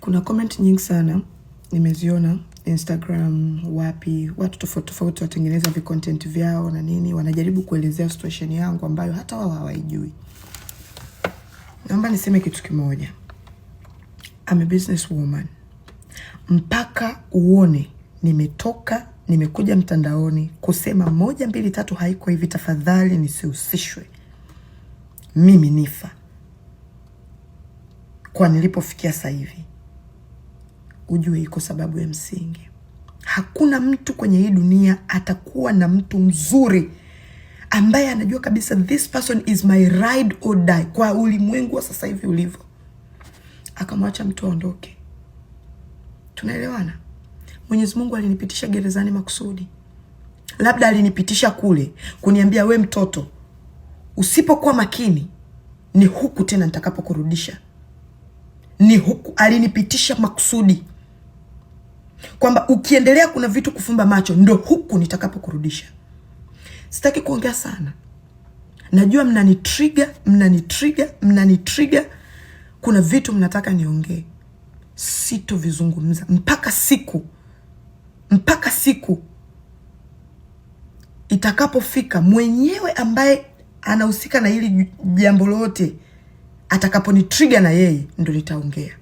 Kuna comment nyingi sana nimeziona Instagram, wapi, watu tofauti watengeneza content vyao na nini, wanajaribu kuelezea situation yangu ambayo hata wao hawaijui. Naomba niseme kitu kimoja. I'm a business woman. Mpaka uone nimekuja mtandaoni kusema 1 2 3 haiko hivi, tafadhali nisihusishwe. Mimi Nifa kwa nilipofikia sasa hivi, ujue iko sababu ya msingi. Hakuna mtu kwenye hii dunia atakuwa na mtu mzuri ambaye anajua kabisa this person is my ride or die, kwa ulimwengu wa sasa hivi ulivyo, akamwacha mtu aondoke. Tunaelewana? Mwenyezi Mungu alinipitisha gerezani makusudi. Labda alinipitisha kule kuniambia, we mtoto, usipokuwa makini ni huku tena nitakapokurudisha. Ni huku. Alinipitisha makusudi kwamba ukiendelea kuna vitu kufumba macho, ndo huku nitakapokurudisha. Sitaki kuongea sana. Najua mnani-trigger. Kuna vitu mnataka niongee. Sito vizungumza mpaka siku itakapofika mwenyewe ambaye anahusika na hili jambo lote atakaponi-trigger na yeye ndo nitaongea.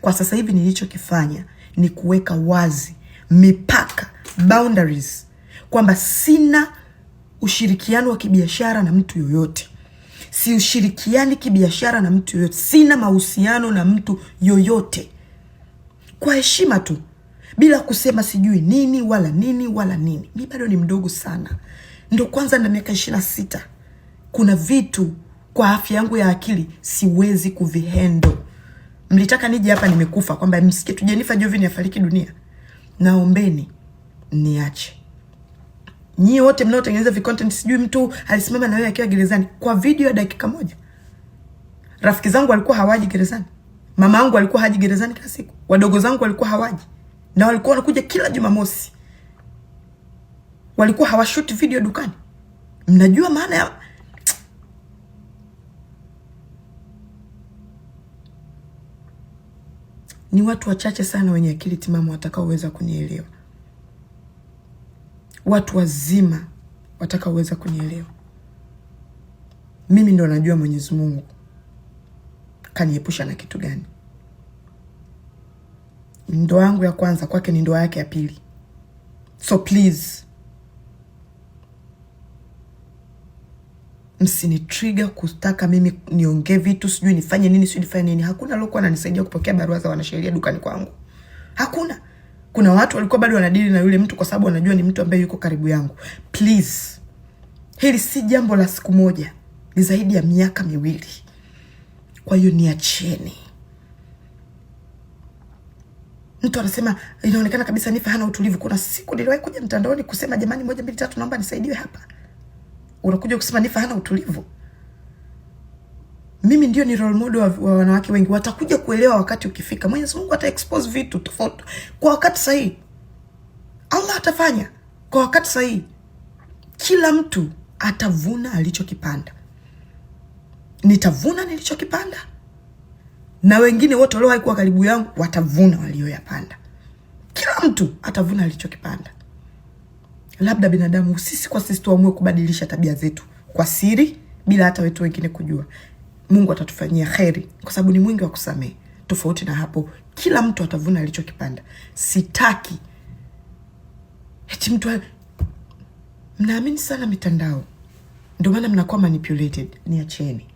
Kwa sasa hivi nilichokifanya ni kuweka wazi mipaka, boundaries, kwamba sina ushirikiano wa kibiashara na mtu yoyote. Si ushirikiani kibiashara na mtu yoyote. Sina mahusiano na mtu yoyote. Kwa heshima tu, bila kusema sijui nini wala nini wala nini. Mimi bado ni mdogo sana. Ndo kwanza na miaka 26. Kuna vitu kwa afya yangu ya akili siwezi kuvihendo. Mlitaka nije hapa nimekufa kwamba msikie tu Jennifer Jovin afariki dunia. Naombeni niache. Nyie wote mnaotengeneza content, sijui mtu alisimama na wewe akiwa gerezani kwa video ya dakika 1. Rafiki zangu walikuwa hawaji gerezani. Mama yangu alikuwa haji gerezani kila siku. Wadogo zangu walikuwa hawaji. Na walikuwa wanakuja kila Jumamosi. Walikuwa hawashoot video dukani. Mnajua maana ya ni watu wachache sana wenye akili timamu watakaoweza kunielewa. Watu wazima watakaoweza kunielewa. Mimi ndo najua Mwenyezi Mungu kaniepusha na kitu gani. Ndoa yangu ya kwanza kwake ni ndoa yake ya pili. So please, msini-trigger kutaka mimi niongee vitu, sijui nifanye nini, sijui nifanye nini. Hakuna lokuwa ananisaidia kupokea barua za wanasheria dukani kwangu. Hakuna. Kuna watu walikuwa bado wanadili na yule mtu kwa sababu wanajua ni mtu ambaye yuko karibu yangu. Please. Hili si jambo la siku moja. Ni zaidi ya miaka 2. Kwa hiyo niacheni. Mtu anasema inaonekana kabisa Nifa hana utulivu. Kuna siku niliwahi kuja mtandaoni kusema jamani 1 2 3 naomba nisaidiwe hapa. Unakuja kusema Nifa hana utulivu. Mimi ndio ni role model wa wanawake wengi. Watakuja kuelewa wakati ukifika. Mwenyezi Mungu ata-expose vitu tofauti kwa wakati sahihi. Allah atafanya kwa wakati sahihi. Kila mtu atavuna alichokipanda. Nitavuna nilichokipanda. Na wengine wote waliowahi kuwa karibu yangu watavuna walioyapanda. Kila mtu atavuna alichokipanda. Labda binadamu sisi kwa sisi tuamue kubadilisha tabia zetu kwa siri bila hata wetu wengine kujua. Mungu atatufanyia kheri kwa sababu ni mwingi wa kusamehe. Tofauti na hapo, kila mtu atavuna alichokipanda. Sitaki eti mtu mnaamini sana mitandao, ndio maana mnakuwa manipulated. Niacheni.